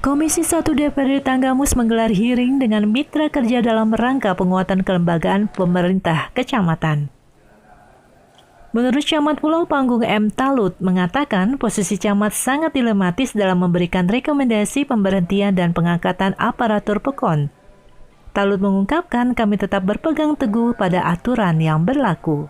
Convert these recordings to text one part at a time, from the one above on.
Komisi 1 DPRD Tanggamus menggelar hearing dengan mitra kerja dalam rangka penguatan kelembagaan pemerintah kecamatan. Menurut Camat Pulau Panggung M. Talut mengatakan posisi camat sangat dilematis dalam memberikan rekomendasi pemberhentian dan pengangkatan aparatur PEKON. Talut mengungkapkan kami tetap berpegang teguh pada aturan yang berlaku.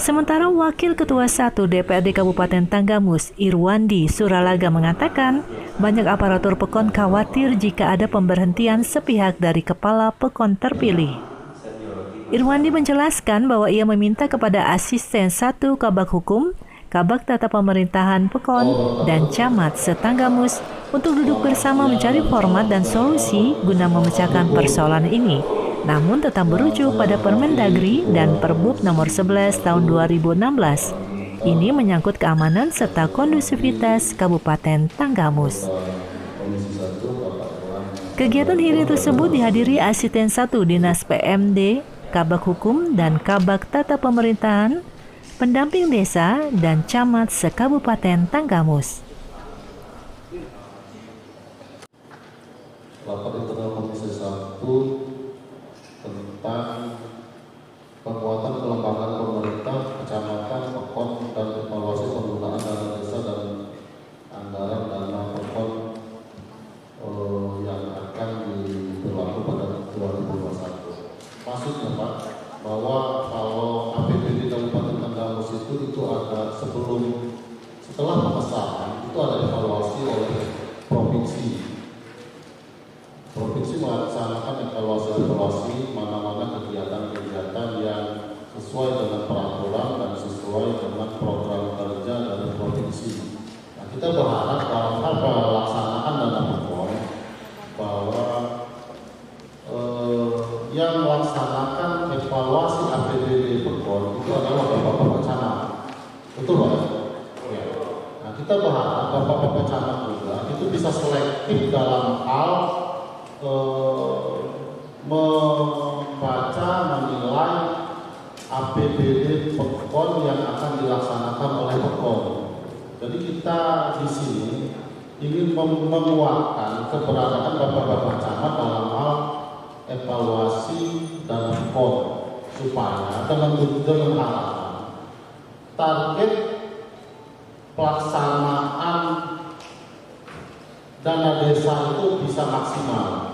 Sementara Wakil Ketua 1 DPRD Kabupaten Tanggamus, Irwandi Suralaga mengatakan, banyak aparatur PEKON khawatir jika ada pemberhentian sepihak dari kepala PEKON terpilih. Irwandi menjelaskan bahwa ia meminta kepada asisten 1 Kabag Hukum, Kabag Tata Pemerintahan PEKON, dan Camat setanggamus untuk duduk bersama mencari format dan solusi guna memecahkan persoalan ini. Namun tetap merujuk pada Permendagri dan Perbub nomor 11 tahun 2016. Ini menyangkut keamanan serta kondusivitas Kabupaten Tanggamus. Kegiatan hearing tersebut dihadiri Asisten 1 Dinas PMD, Kabag Hukum dan Kabag Tata Pemerintahan, pendamping desa dan camat se-Kabupaten Tanggamus. Rapat internal Komisi 1 tentang penguatan kelembagaan pemerintah kecamatan, PEKON, dan evaluasi penggunaan dana desa dan anggaran dana PEKON yang akan diberlaku pada 2021. Maksudnya Pak, bahwa kalau APBD Kabupaten Tanggamus itu ada setelah pengesahan itu ada evaluasi oleh provinsi. Provinsi melaksanakan evaluasi mana-mana kegiatan-kegiatan yang sesuai dengan peraturan dan sesuai dengan program kerja dari provinsi. Nah, kita berharap dalam hal pelaksanaan dana PEKON bahwa yang melaksanakan evaluasi APBD PEKON itu adalah Bapak-Bapak Camat. Betul Pak? Ya. Nah, kita berharap Bapak-Bapak Camat juga itu bisa selektif dalam hal membaca, menilai APBD PEKON yang akan dilaksanakan oleh PEKON. Jadi kita di sini ingin menguatkan keberadaan Bapak-Bapak Camat dalam hal evaluasi dan PEKON supaya dengan harapan target pelaksanaan dana desa itu bisa maksimal.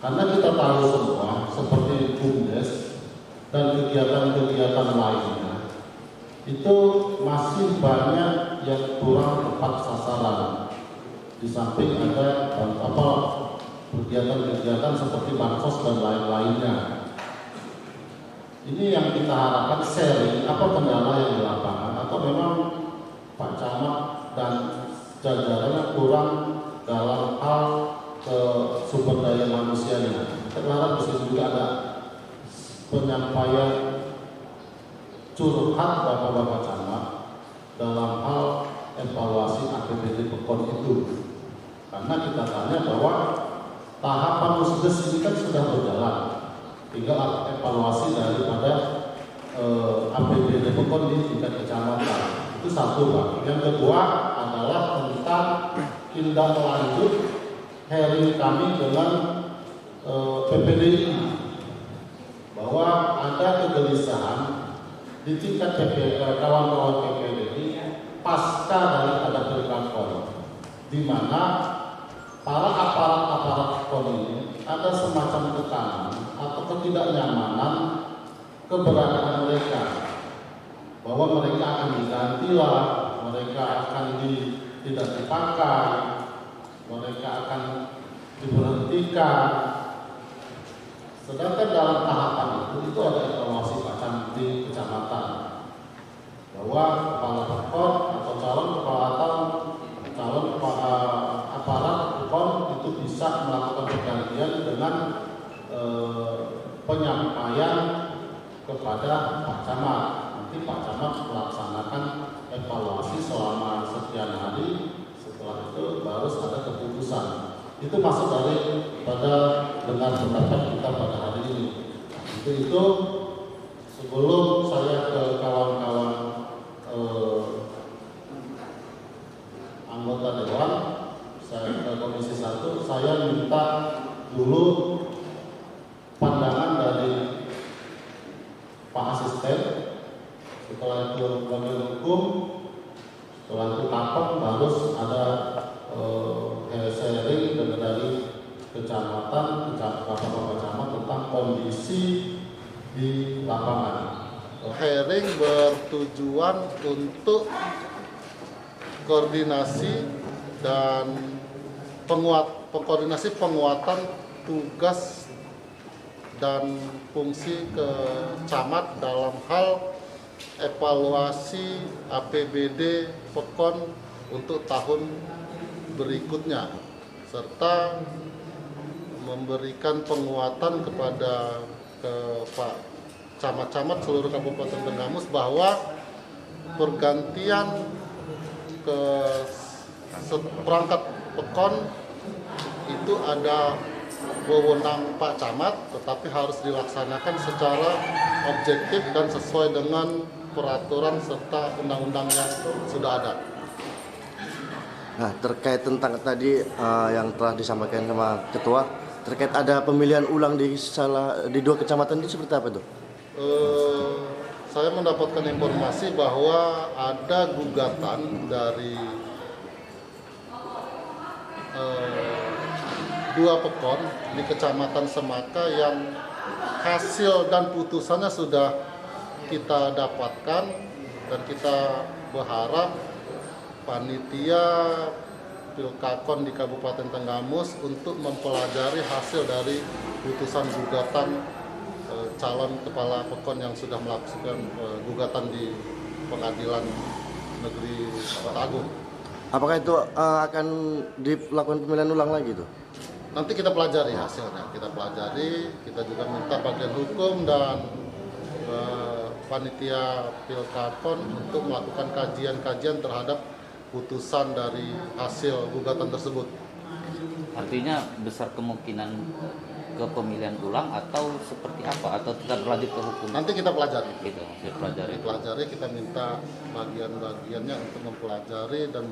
Karena kita tahu semua seperti BUMDes dan kegiatan-kegiatan lainnya itu masih banyak yang kurang tepat sasaran. Di samping ada kegiatan-kegiatan seperti bansos dan lain-lainnya. Ini yang kita harapkan sharing apa kendala yang di lapangan atau memang Pak Camat dan jajarannya kurang dalam hal sumber daya manusianya. Kita berharap bisa juga ada penyampaian curhat Bapak-Bapak Camat dalam hal evaluasi APBD PEKON itu. Karena kita tanya bahwa tahapan musdes ini kan sudah berjalan, tinggal evaluasi daripada APBD PEKON di tingkat kecamatan. Itu satu Pak. Yang kedua adalah tentang tindak lanjut hearing kami dengan PPDI bahwa ada kegelisahan di tingkat kawan-kawan PPDI pasca daripada PEKON, di mana para aparat-aparat PEKON ini ada semacam tekanan atau ketidaknyamanan keberadaan mereka, bahwa mereka akan digantilah, mereka akan tidak dipakai, mereka akan diberhentikan. Sedangkan dalam tahapan itu ada evaluasi di kecamatan bahwa kepala PEKON atau calon kepala aparat PEKON itu bisa melakukan pergantian dengan penyampaian kepada Pak Camat. Nanti Pak Camat melaksanakan evaluasi selama sekian hari. Setelah itu baru ada keputusan. Itu masuk pada dengan pendapat kita pada hari ini. Itu sebelum saya ke kawan-kawan anggota dewan, hukum, setelah itu tampang harus ada sharing dari kecamatan tentang kondisi di lapangan. Sharing bertujuan untuk koordinasi dan penguatan tugas dan fungsi camat dalam hal evaluasi APBD PEKON untuk tahun berikutnya, serta memberikan penguatan kepada Pak camat-camat seluruh Kabupaten Tenggamus bahwa pergantian ke perangkat PEKON itu ada wewenang Pak Camat, tetapi harus dilaksanakan secara objektif dan sesuai dengan peraturan serta undang-undang yang sudah ada. Nah, terkait tentang tadi yang telah disampaikan sama Ketua, terkait ada pemilihan ulang di dua kecamatan itu seperti apa itu? Saya mendapatkan informasi bahwa ada gugatan dari dua PEKON di Kecamatan Semaka yang hasil dan putusannya sudah kita dapatkan, dan kita berharap panitia Pilkakon di Kabupaten Tenggamus untuk mempelajari hasil dari putusan gugatan calon kepala PEKON yang sudah melakukan gugatan di Pengadilan Negeri Kota Agung. Apakah itu akan dilakukan pemilihan ulang lagi tuh? Nanti kita pelajari hasilnya, kita juga minta bagian hukum dan panitia Pilkakon untuk melakukan kajian-kajian terhadap putusan dari hasil gugatan tersebut. Artinya besar kemungkinan ke pemilihan ulang atau seperti apa, atau tetap berlanjut ke hukum? Nanti kita pelajari. Gitu, pelajari, kita minta bagian-bagiannya untuk mempelajari dan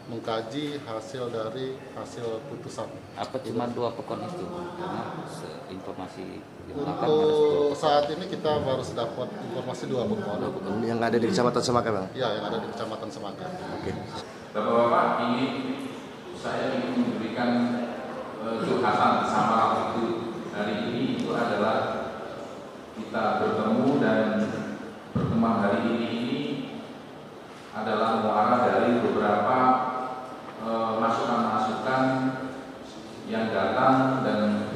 mengkaji hasil dari hasil putusan. Apa cuma dua PEKON itu? Karena informasi untuk saat ini kita baru dapat informasi dua PEKON. Yang ada di Kecamatan Semaka, Bang? Ya, yang ada di Kecamatan Semaka. Oke. Bapak-bapak, ini saya ingin memberikan curhatan sama itu hari ini itu adalah kita bertemu, dan pertemuan hari ini adalah muara dari beberapa masukan-masukan yang datang dan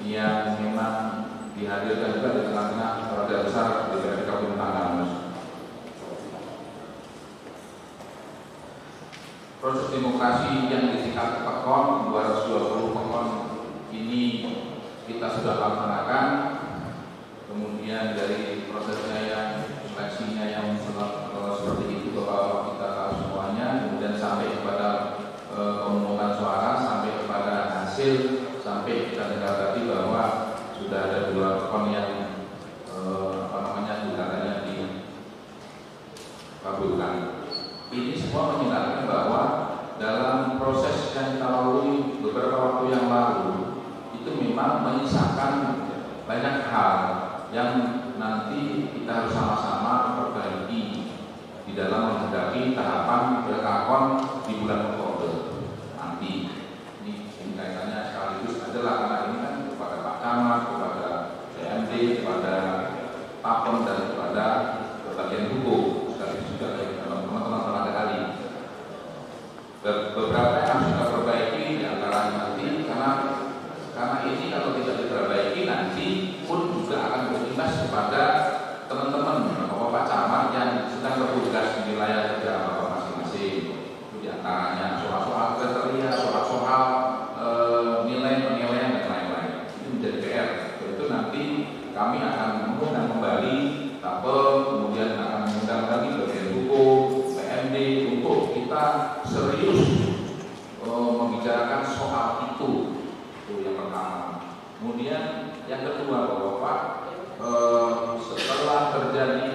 yang memang dihadirkan juga di tengah-tengah Raja Besar DPRD Kabupaten Tenggamus. Proses demokrasi yang di tingkat PEKON 220 PEKON ini kita sudah laksanakan. Kemudian dari prosesnya yang seleksinya yang seperti itu Bapak kita tahu semuanya, kemudian sampai kepada pemungutan suara, sampai kepada hasil, sampai kita dengar tadi bahwa sudah ada dua PEKON yang gugatannya dikabulkan. Ini semua mengingatkan bahwa dalam proses yang kita lalui beberapa waktu yang lalu itu memang menyisakan banyak hal yang nanti kita harus sama-sama perbaiki di dalam menghadapi tahapan Pilkakon di bulan Oktober nanti. Ini kaitannya sekaligus adalah karena ini kan kepada Pak Camat, kepada PMD, kepada PAPON, dan kepada bagian hukum, sekaligus juga teman-teman tenaga ahli. Beberapa yang harus kita perbaiki di antara nanti, karena ini kalau tidak diperbaiki nanti pun juga akan berimbas kepada teman-teman Bapak Camat yang sedang bertugas di wilayah kerja Bapak masing-masing. Itu di antaranya soal-soal kriteria, soal-soal nilai penilaian dan lain-lain. Itu menjadi PR. Itu nanti kami akan mengundang kembali TAPEL, kemudian akan mengundang lagi bagian hukum, PMD untuk kita serius membicarakan soal itu yang pertama. Kemudian yang kedua Bapak, setelah terjadi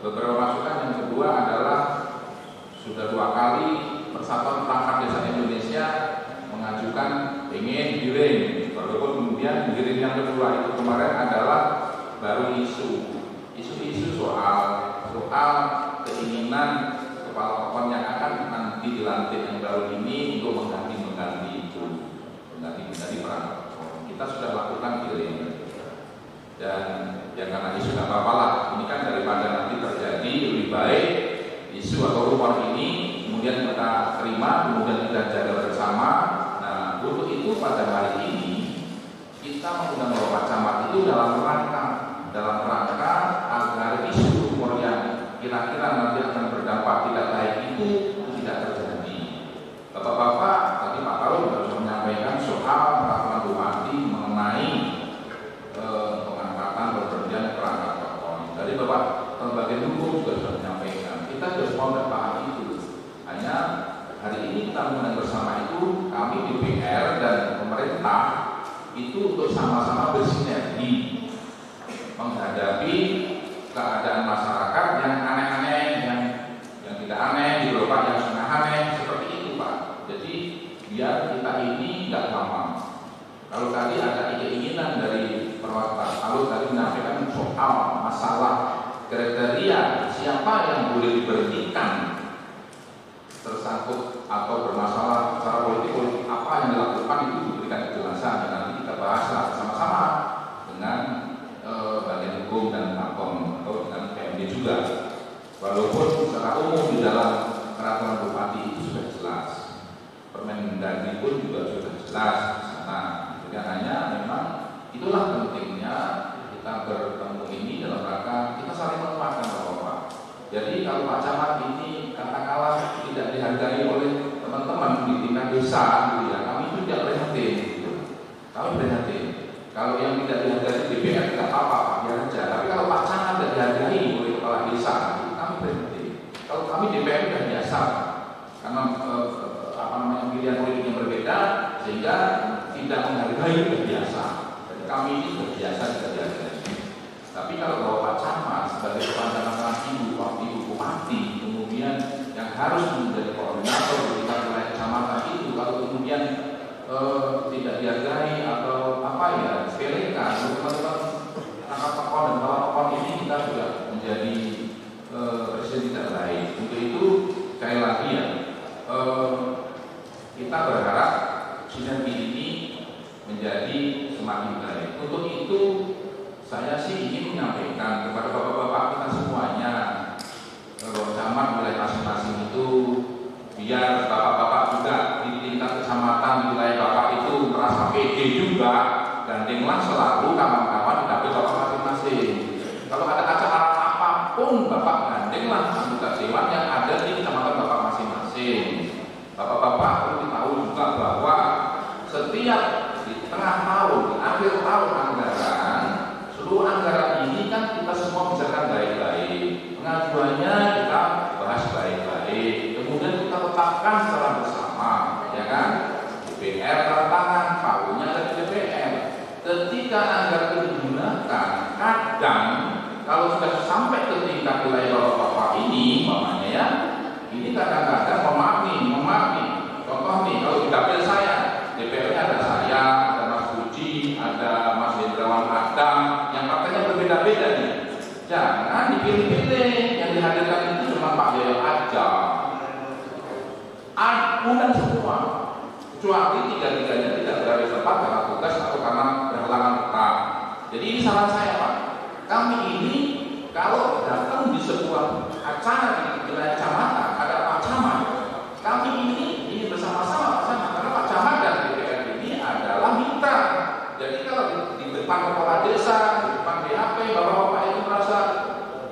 beberapa masukan, yang kedua adalah sudah 2 kali Persatuan Perangkat Desa Indonesia mengajukan ingin giring, walaupun kemudian giring yang kedua itu kemarin adalah baru isu Dan ya karena isu nggak apa-apa lah, ini kan daripada nanti terjadi, lebih baik isu atau rumor ini kemudian kita terima, kemudian kita jaga bersama. Nah, untuk itu pada hari ini kita mengundang Bapak Camat itu dalam rangka agar isu rumor yang kira-kira nanti akan berdampak tidak baik itu tidak terjadi. Bapak-bapak, tadi Pak Karul sudah menyampaikan soal peraturan bupati mengenai pengangkatan berpergian perangkat telepon. Dari Bapak bagian hukum juga sudah menyampaikan. Kita harus mau paham itu. Hanya hari ini kita mengundang bersama itu kami DPR dan pemerintah itu untuk sama-sama bersinergi menghadapi keadaan masyarakat yang aneh-aneh, yang tidak aneh, di Bapak yang setengah aneh seperti itu Pak. Jadi biar kita ini nggak gampang. Kalau tadi ada keinginan dari perwakilan, kalau tadi menyampaikan soal masalah kriteria siapa yang boleh diberhentikan tersangkut atau bermasalah secara politik apa yang dilakukan itu diberikan kejelasan dan nanti kita bahaslah bersama-sama dengan bagian hukum dan Akom atau dengan PMD juga. Walaupun secara umum di dalam peraturan bupati itu sudah jelas, Permendagri pun juga sudah jelas di sana. Jadi hanya memang itulah pentingnya kita bertemu ini dalam rangka kita saling menguatkan Bapak. Jadi kalau Pak Camat ini katakanlah tidak dihargai oleh teman-teman di tingkat desa, gitu ya, kami itu tidak prihatin. Gitu. Kami prihatin. Kalau yang tidak dihargai DPR tidak apa-apa, Pak, biar aja. Tapi kalau Pak Camat tidak dihargai oleh kepala desa, kami prihatin. Kalau kami DPR sudah biasa, karena pilihan politik yang berbeda sehingga tidak menghargai sudah biasa. Jadi kami ini sudah biasa tidak dihargai. Tapi kalau Bapak Camat sebagai kepala tangan ibu bupati, kemudian yang harus menjadi koordinator di tingkat wilayah kecamatan itu, kalau kemudian tidak dihargai atau apa ya, sepelekan, teman-teman tangkap pekon dan bawa pekon ini kita juga menjadi presiden tidak baik. Untuk itu sekali lagi ya, kita berharap sinergi ini menjadi semakin baik. Untuk itu saya sih ingin menyampaikan kepada bapak-bapak kita semuanya, camat wilayah masing-masing itu, biar bapak-bapak juga di tingkat kecamatan di wilayah bapak itu merasa pede juga, gandenglah selalu kawan-kawan di dapil bapak masing-masing. Kalau ada acara apapun, bapak gandenglah anggota dewan yang ada di kecamatan bapak masing-masing. Bapak-bapak perlu tahu juga bahwa setiap di tengah tahun, di akhir tahun anggaran, seluruh anggaran ini kan kita semua bicarakan baik-baik. Pengajuannya kita bahas baik-baik. Kemudian kita tetapkan secara bersama, ya kan? DPR tantangan, paunya dari DPR. Ketika anggaran itu digunakan, kadang kalau sudah sampai ke tingkat wilayah bapak-bapak ini, mamanya ya, ini kadang-kadang memahami. Contoh nih, kalau di dapil saya, DPR-nya ada saya, ada Mas Puji, ada Mas Hendrawan Adam, yang partainya berbeda-beda nih. Jangan dipilih-pilih, yang dihadirkan itu cuma Pak Yoyo aja. Undang semua, kecuali tiga-tiganya tidak berada tempat karena tugas atau karena berhalangan tetap. Jadi ini saran saya Pak, kami ini kalau datang di sebuah acara di wilayah kecamatan ada Pak Camat, kami ini bersama-sama Pak Camat, karena Pak Camat dan DPR ini adalah mitra. Jadi kalau di depan kepala desa, di depan BHP, bapak-bapak itu merasa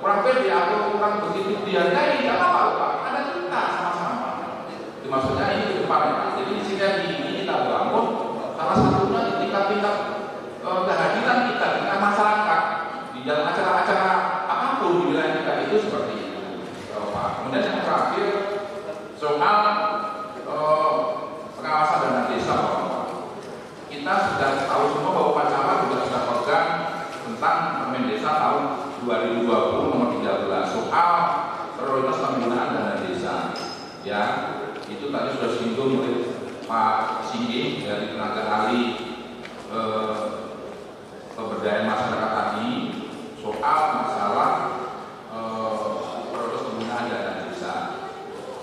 kurang pede atau kurang begitu dihargai, tidak apa-apa Pak, ada kita sama-sama. Itu maksudnya ini ke depan Pak. Jadi di sini ini kita bangun salah satunya di tingkat-tingkat kehadiran kita di tengah masyarakat di dalam acara-acara apapun di wilayah kita itu seperti itu. Pak. Kemudian yang terakhir soal pengawasan dana desa Pak. Kita sudah tahu semua bahwa Pak Camat juga sudah pegang tentang Permen Desa tahun 2020 nomor 13 soal prioritas penggunaan dana desa. Ya, itu tadi sudah disinggung oleh Pak Singgi dari tenaga ahli pemberdayaan masyarakat tadi soal masalah prioritas penggunaan dana desa.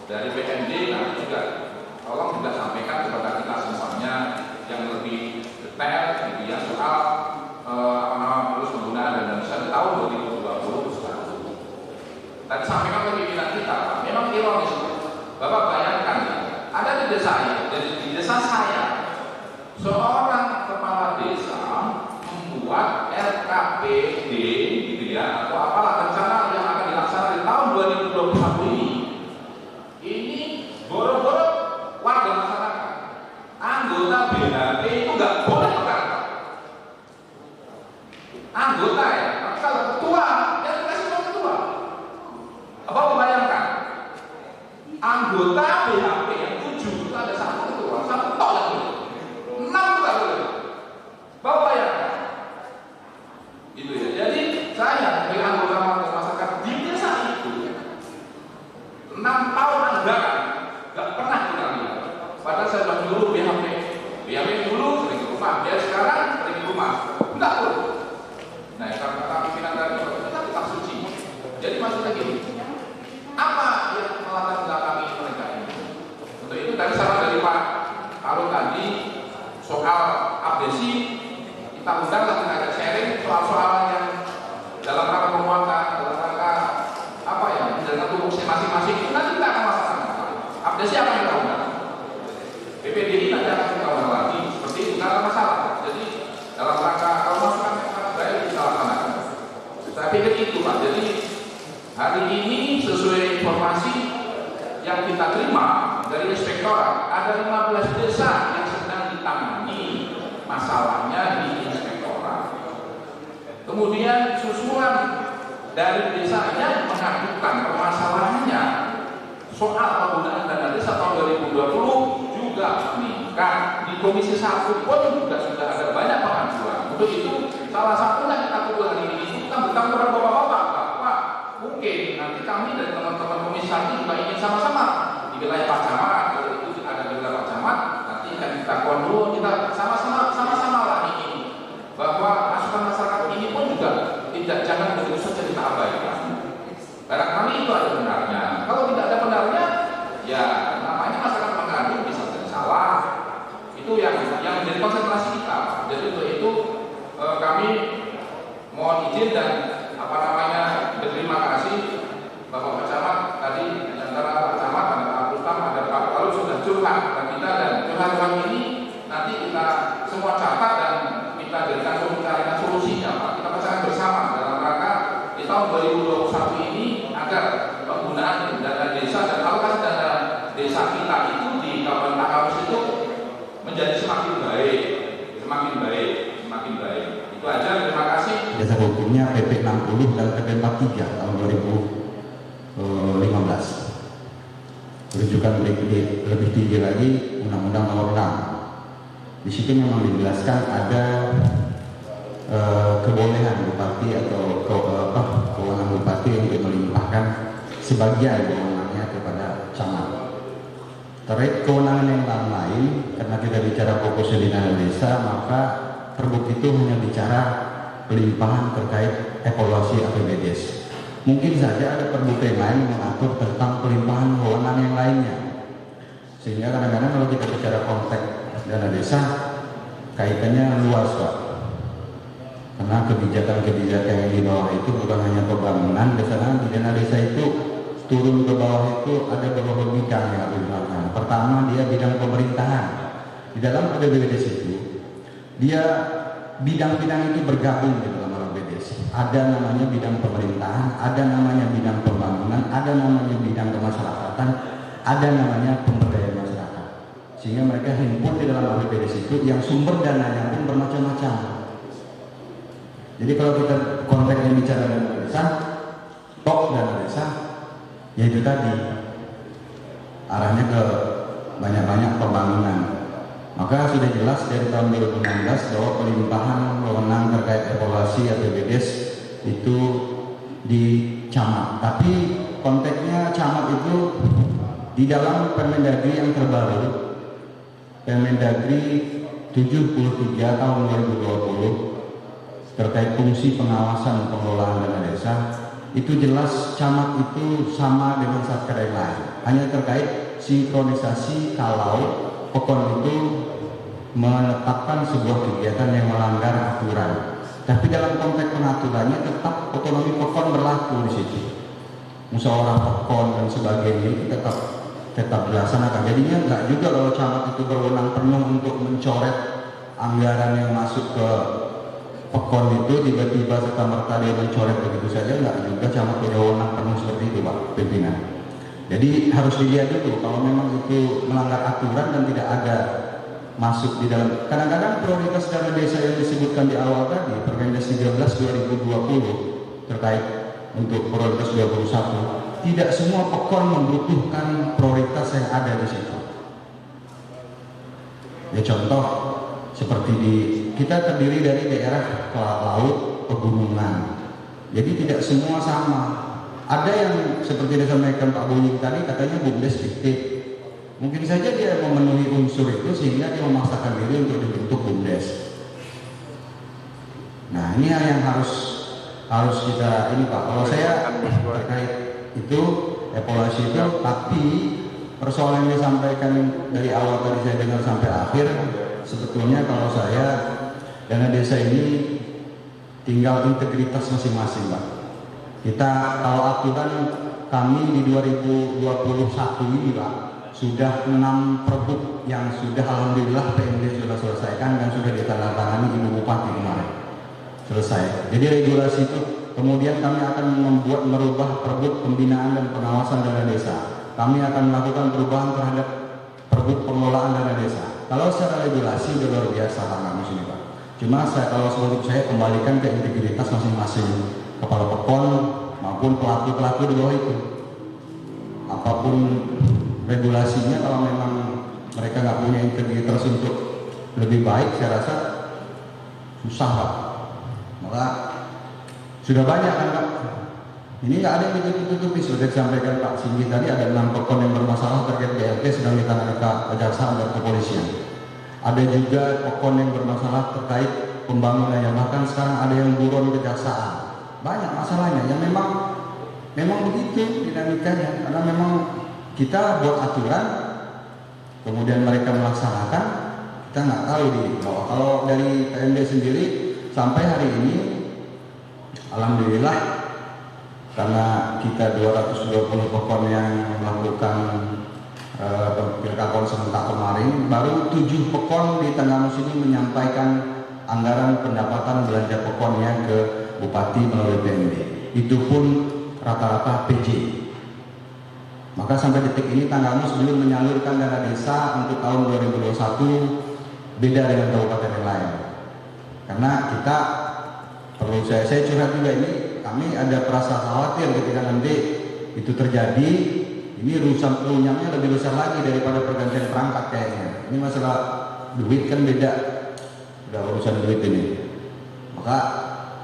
Dari PMD nanti juga tolong juga sampaikan kepada kita semuanya yang lebih detail gitu ya soal terus penggunaan tadi sampaikan ke pimpinan kita, memang ironis. Bapak bayangkan, ada di desa saya, seorang kepala desa membuat RKPD gitu ya, atau apalah rencana yang akan dilaksanakan di tahun 2021 ini. Ini boro-boro warga masyarakat, anggota BHP itu nggak boleh berkata. Anggota ya, kalau ketua, ya dikasih sama ketua. Apa membayangkan? Anggota BHP yang 7 itu ada 1 ketua, 1 tok yang boleh, 6 itu nggak boleh. Bapak bayangkan, itu ya. Jadi saya sebagai anggota masyarakat di desa itu 6 tahun anggaran nggak pernah kita lihat. Padahal saya sudah dulu BHP dulu sering ke rumah, dia sekarang sering ke rumah, nggak boleh. Nah, kata pimpinan tadi kita tetap suci. Jadi maksudnya gini, apa yang melatar belakangi mereka ini? Untuk itu tadi saran dari Pak Arul tadi soal abdesi, kita undang dan kita sharing soal-soal yang dalam rangka penguatan, dalam rangka apa ya, menjaga tubuh masing-masing itu nanti kita akan laksanakan. Abdesi apa yang kita undang? PPDI nanti akan kita undang lagi, seperti itu, nggak ada masalah. Jadi dalam rangka kalau masukan baik kita laksanakan. Saya pikir itu Pak. Jadi hari ini sesuai informasi yang kita terima dari inspektorat, ada 15 desa yang sedang ditangani masalahnya di inspektorat. Kemudian susulan dari desanya mengajukan permasalahannya soal penggunaan dana desa tahun 2020 juga meningkat. Di Komisi 1 pun juga sudah ada banyak pengajuan. Untuk itu salah satunya kita kumpul hari ini, kita bertemu dengan bapak-bapak bahwa mungkin nanti kami dan teman-teman Komisi 1 juga ingin sama-sama di wilayah Pak Camat, kalau itu ada di wilayah Pak Camat, nanti akan kita dulu, kita sama-sama lah ini bahwa masukan masyarakat ini pun juga tidak jangan begitu saja kita abaikan. Barangkali itu ada benarnya. Kalau tidak ada benarnya, ya namanya masyarakat mengadu bisa jadi salah. Itu yang menjadi konsentrasi kita. Jadi untuk itu kami mohon izin dan berterima kasih Bapak Pak Camat tadi, antara Pak Camat dan Pak Rustam ada Pak Lalu sudah curhat dan kita dan curhat ini nanti kita semua catat dan kita carikan solusinya Pak. Kita pasangan bersama dalam rangka di tahun 2021 ini agar penggunaan dana desa dan alokasi dana desa kita itu di Kabupaten Kaus itu menjadi semakin baik. Itu aja, terima kasih. Jasa hukumnya PP 60 dan PP 43 tahun 2015. Rujukan lebih tinggi lagi Undang-Undang Nomor 6. Di situ memang dijelaskan ada kebolehan bupati atau kewenangan bupati untuk melimpahkan sebagian kewenangannya kepada camat. Terkait kewenangan yang lain, karena kita bicara fokus di dana desa, maka Perbuk itu hanya bicara pelimpahan terkait evaluasi APBDes. Mungkin saja ada perbuk yang lain mengatur tentang pelimpahan wewenang yang lainnya. Sehingga kadang-kadang kalau kita bicara konteks dana desa, kaitannya luas Pak. Karena kebijakan-kebijakan yang di bawah itu bukan hanya pembangunan, biasanya di dana desa itu turun ke bawah itu ada beberapa bidang yang harus dilakukan. Pertama, dia bidang pemerintahan. Di dalam APBDes itu dia bidang-bidang itu bergabung di dalam APBDes. Ada namanya bidang pemerintahan, ada namanya bidang pembangunan, ada namanya bidang kemasyarakatan, ada namanya pemberdayaan masyarakat. Sehingga mereka himpun di dalam APBDes itu yang sumber dananya pun bermacam-macam. Jadi kalau kita konteksnya bicara dana desa, dana desa, ya itu tadi arahnya ke banyak-banyak pembangunan. Maka sudah jelas dari tahun 2016 bahwa pelimpahan wewenang terkait evaluasi APBDes itu di camat. Tapi konteksnya camat itu di dalam Permendagri yang terbaru, Permendagri 73 tahun 2020 terkait fungsi pengawasan pengelolaan dana desa, itu jelas camat itu sama dengan satker yang lain. Hanya terkait sinkronisasi kalau Pekon itu menetapkan sebuah kegiatan yang melanggar aturan. Tapi dalam konteks pengaturannya tetap otonomi Pekon berlaku di situ. musyawarah pekon dan sebagainya itu tetap dilaksanakan. Jadinya nggak juga kalau camat itu berwenang penuh untuk mencoret anggaran yang masuk ke pekon itu tiba-tiba serta-merta dia mencoret begitu saja, nggak juga camat punya wewenang penuh seperti itu, Pak Pimpinan. Jadi harus dilihat dulu kalau memang itu melanggar aturan dan tidak ada masuk di dalam. Kadang-kadang prioritas dana desa yang disebutkan di awal tadi Permendes 13 2020 terkait untuk prioritas 21, tidak semua pekon membutuhkan prioritas yang ada di situ. Ya contoh seperti kita terdiri dari daerah laut, pegunungan. Jadi tidak semua sama. Ada yang seperti disampaikan Pak Buyung tadi, katanya BUMDes fiktif. Mungkin saja dia memenuhi unsur itu sehingga dia memaksakan diri untuk dibentuk BUMDes. Nah ini yang harus kita ini Pak. Kalau saya terkait itu evaluasi itu, tapi persoalan yang disampaikan dari awal tadi saya dengar sampai akhir, sebetulnya kalau saya dana desa ini tinggal integritas masing-masing Pak. Kita kalau aturan kami di 2021 ini Pak sudah 6 perbuk yang sudah alhamdulillah PMD sudah selesaikan dan sudah ditandatangani Ibu Bupati kemarin selesai. Jadi regulasi itu kemudian kami akan merubah perbuk pembinaan dan pengawasan dana desa. Kami akan melakukan perubahan terhadap perbuk pengelolaan dana desa. Kalau secara regulasi sudah luar biasa kami sini Pak. Cuma kalau menurut saya kembalikan ke integritas masing-masing kepala pekon maupun pelaku-pelaku di bawah itu. Apapun regulasinya, kalau memang mereka nggak punya integritas untuk lebih baik, saya rasa susah Pak. Maka sudah banyak kan Pak. Ini nggak ada yang ditutup-tutupi, sudah disampaikan Pak Singgi tadi ada 6 pekon yang bermasalah terkait BLT sedang ditangani kejaksaan dan kepolisian. Ada juga pekon yang bermasalah terkait pembangunannya, bahkan sekarang ada yang buron kejaksaan. Banyak masalahnya yang memang begitu dinamikanya, karena memang kita buat aturan kemudian mereka melaksanakan, kita nggak tahu di bawah. Kalau dari PMD sendiri sampai hari ini alhamdulillah karena kita 220 pekon yang melakukan pilkada serentak kemarin, baru 7 pekon di Tenggamus ini menyampaikan anggaran pendapatan belanja pekonnya ke Bupati melalui PMD. Itu pun rata-rata PJ. Maka sampai detik ini Tanggamus belum menyalurkan dana desa untuk tahun 2021, beda dengan kabupaten yang lain. Karena kita perlu saya curhat juga ini, kami ada perasa khawatir ketika nanti itu terjadi, ini runyamnya lebih besar lagi daripada pergantian perangkat kayaknya. Ini masalah duit kan beda, udah urusan duit ini. Maka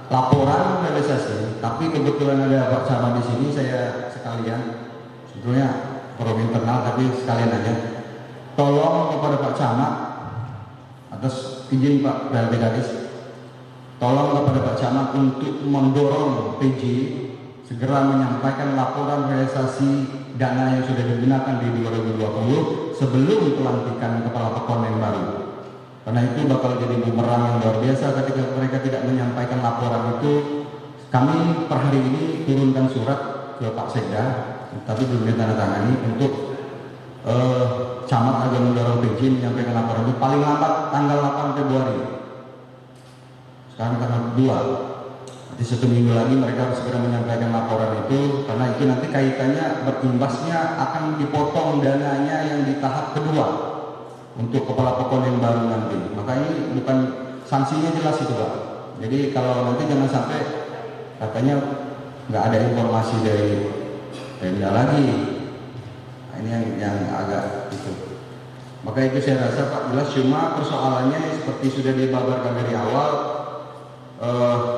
laporan realisasi, tapi kebetulan ada Pak Camat di sini, saya sekalian sebetulnya forum internal tapi sekalian aja tolong kepada Pak Camat atas izin Pak PLT Kadis, tolong kepada Pak Camat untuk mendorong PJ segera menyampaikan laporan realisasi dana yang sudah digunakan di 2020 sebelum pelantikan kepala pekon yang baru. Karena itu bakal jadi bumerang yang luar biasa ketika mereka tidak menyampaikan laporan itu. Kami per hari ini turunkan surat ke Pak Sekda, tapi belum ditandatangani untuk camat agar mendorong PJ menyampaikan laporan itu paling lambat tanggal 8 Februari. Sekarang tanggal 2. Nanti 1 minggu lagi mereka harus segera menyampaikan laporan itu, karena itu nanti kaitannya berimbasnya akan dipotong dananya yang di tahap kedua untuk kepala pekon yang baru nanti. Maka ini bukan sanksinya jelas itu Pak. Jadi kalau nanti jangan sampai katanya nggak ada informasi dari Pemda lagi. Nah, ini yang agak itu. Maka itu saya rasa Pak jelas, cuma persoalannya seperti sudah dibabarkan dari awal,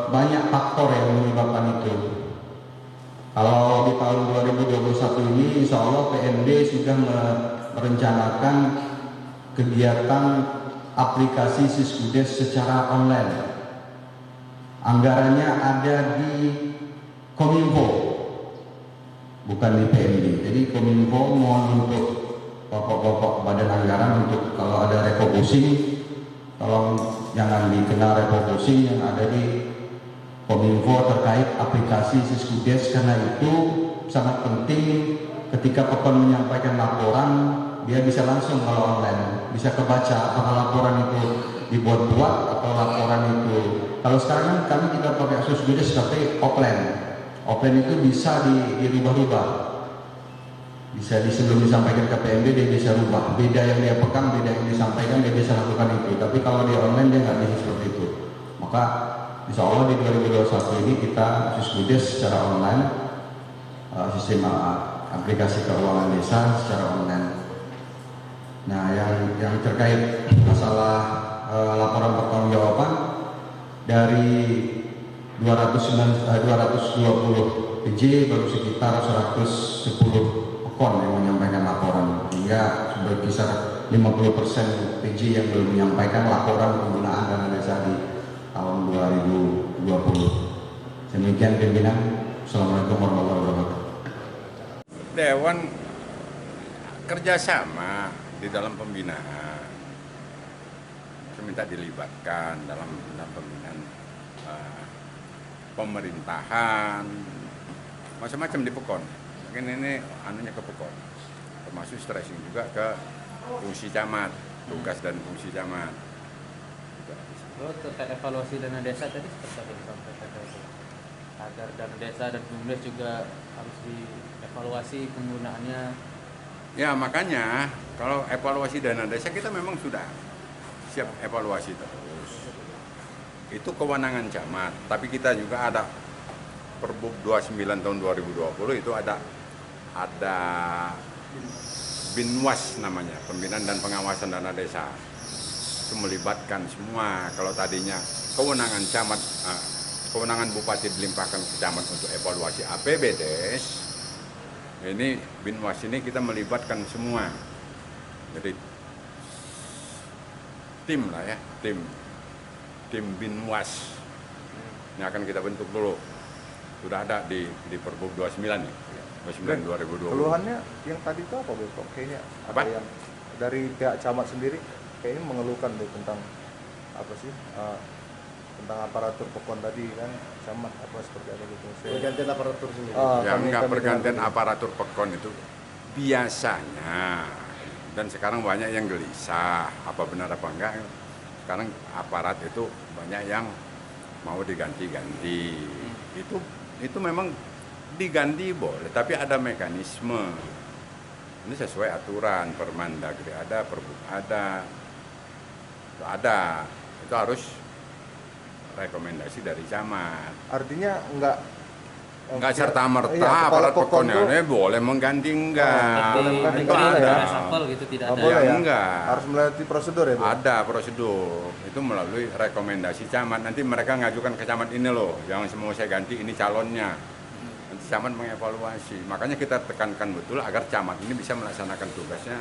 banyak faktor yang menyebabkan itu. Kalau di tahun 2021 ini insya Allah PMD sudah merencanakan kegiatan aplikasi Siskudes secara online. Anggarannya ada di Kominfo, bukan di PMD. Jadi Kominfo mohon untuk pokok-pokok badan anggaran untuk kalau ada refocusing, tolong jangan dikenal refocusing yang ada di Kominfo terkait aplikasi Siskudes, karena itu sangat penting ketika Pekon menyampaikan laporan, dia bisa langsung kalau online, bisa kebaca apakah laporan itu dibuat-buat atau laporan itu. Kalau sekarang kan kami kita pakai Siskudes tapi offline. Offline itu bisa dirubah-rubah. Bisa sebelum disampaikan ke PMB dia bisa rubah, beda yang dia pegang, beda yang disampaikan, dia bisa lakukan itu. Tapi kalau di online dia nggak bisa seperti itu. Maka insya Allah di 2021 ini kita Siskudes secara online, sistem aplikasi keuangan desa secara online. Nah, yang terkait masalah laporan pertanggungjawaban dari 220 PJ baru sekitar 110 Pekon yang menyampaikan laporan, hingga berkisar 50% PJ yang belum menyampaikan laporan penggunaan dana desa di tahun 2020. Demikian pimpinan. Assalamualaikum warahmatullahi wabarakatuh. Dewan kerjasama di dalam pembinaan. Saya minta dilibatkan dalam pembinaan pemerintahan, macam-macam di Pekon. Mungkin ini anunya ke Pekon, termasuk stressing juga ke fungsi camat, tugas dan fungsi camat. Terkait evaluasi dana desa tadi seperti apa disampaikan agar dana desa dan BUMDes juga harus dievaluasi penggunaannya. Ya makanya kalau evaluasi dana desa kita memang sudah siap evaluasi terus. Itu kewenangan camat, tapi kita juga ada Perbub 29 tahun 2020 itu ada Binwas namanya, Pembinaan dan Pengawasan Dana Desa. Itu melibatkan semua. Kalau tadinya kewenangan camat, kewenangan bupati dilimpahkan ke camat untuk evaluasi APBDes, ini Binwas ini kita melibatkan semua. Jadi tim lah ya, tim Binwas. Ini akan kita bentuk dulu. Sudah ada di Perbub 29 nih. 29 2020. Keluhannya yang tadi itu apa, Bro? Kayaknya Apa? ada yang dari pihak camat sendiri kayaknya mengeluhkan deh tentang apa sih? Tentang aparatur Pekon tadi kan, camat apa seperti apa gitu. Pergantian aparatur sendiri. Enggak pergantian aparatur Pekon itu biasanya, dan sekarang banyak yang gelisah apa benar apa enggak. Sekarang aparat itu banyak yang mau diganti-ganti. Itu memang diganti boleh, tapi ada mekanisme. Ini sesuai aturan Permendagri ada, Perbuk ada. Itu harus rekomendasi dari camat. Artinya Enggak serta-merta iya, aparat Pekon Pekonnya boleh mengganti enggak. Boleh Itu mengganti ada. ya? Reshuffle gitu tidak ada. boleh ya? Enggak. Harus melalui prosedur ya, Bro? Ada prosedur, itu melalui rekomendasi camat. Nanti mereka ngajukan ke camat ini loh, yang mau saya ganti ini calonnya. Nanti camat mengevaluasi. Makanya kita tekankan betul agar camat ini bisa melaksanakan tugasnya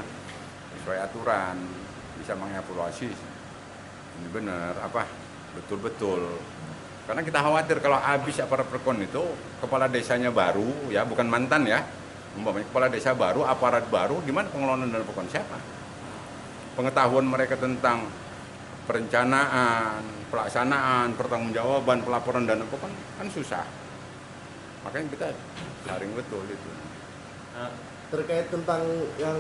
sesuai aturan, bisa mengevaluasi. Ini benar apa betul-betul. Karena kita khawatir kalau habis aparat Pekon itu kepala desanya baru, ya bukan mantan ya, umpamanya kepala desa baru, aparat baru, gimana pengelolaan dana Pekon siapa? Pengetahuan mereka tentang perencanaan, pelaksanaan, pertanggungjawaban, pelaporan dana Pekon kan susah. Makanya kita saring betul itu. Terkait tentang yang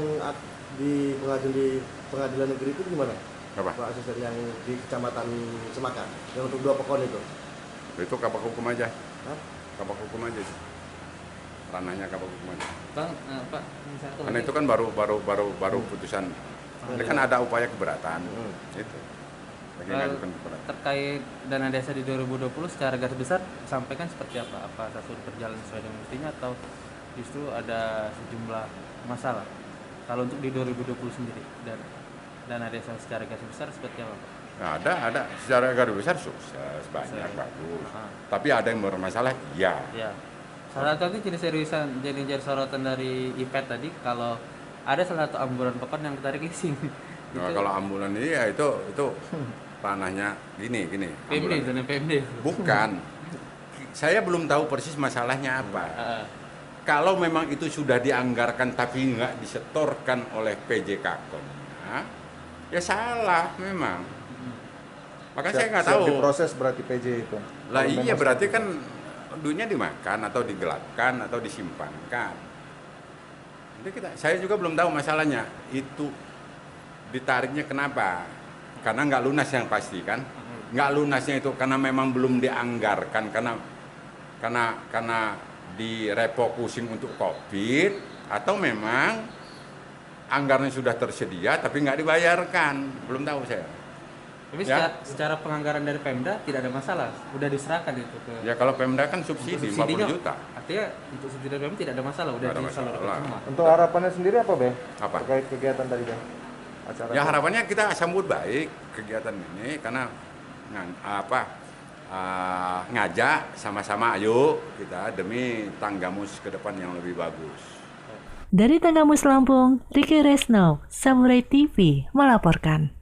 di pengajuan di pengadilan negeri itu gimana? Apa? Pak Asisten yang di Kecamatan Semakan, yang untuk 2 Pekon itu. Itu kapak hukum aja. Hah? Kapak hukum aja sih. Ranahnya kapak hukum aja. Bang, Pak, satu Karena lagi. itu kan baru putusan. Ini kan ada upaya keberatan. Itu. Lagi ngajukan keberatan. Terkait dana desa di 2020 secara garis besar sampaikan seperti apa? Apakah sudah berjalan sesuai dengan mestinya atau justru ada sejumlah masalah? Kalau untuk di 2020 sendiri dan dana desa secara garis besar seperti apa, Pak? Nah, ada secara garis besar sukses, banyak, bagus. Tapi ada yang bermasalah, iya. Ya. Salah satu jadi seriusan, jadi sorotan dari IPET tadi kalau ada salah satu ambulan Pekon yang ditarik leasing. Nah, kalau ambulan ini ya itu ranahnya gini. PMD, ambulan. zona PMD. Bukan. Saya belum tahu persis masalahnya apa. Kalau memang itu sudah dianggarkan tapi nggak disetorkan oleh PJ Kakomnya, ya salah memang. Makanya saya nggak tahu. Siap diproses berarti PJ itu. Lah Kalau iya memang berarti kan duitnya dimakan atau digelapkan atau disimpankan. Jadi saya juga belum tahu masalahnya itu ditariknya kenapa? Karena nggak lunas yang pasti kan? Nggak lunasnya itu karena memang belum dianggarkan karena direfokusin untuk COVID atau memang anggarannya sudah tersedia tapi nggak dibayarkan, belum tahu saya. Tapi Ya. secara penganggaran dari Pemda tidak ada masalah, udah diserahkan itu ke Ya kalau Pemda kan subsidi 40 juta. Artinya untuk subsidi dari Pemda tidak ada masalah, udah Nggak ada disalurkan masalah. semua. Untuk harapannya sendiri apa, Beh? Apa? Terkait kegiatan tadi, Beh? Acara Ya harapannya kita sambut baik kegiatan ini karena ngajak sama-sama ayo kita demi Tanggamus ke depan yang lebih bagus. Dari Tanggamus Lampung, Ricky Resno, Samurai TV melaporkan.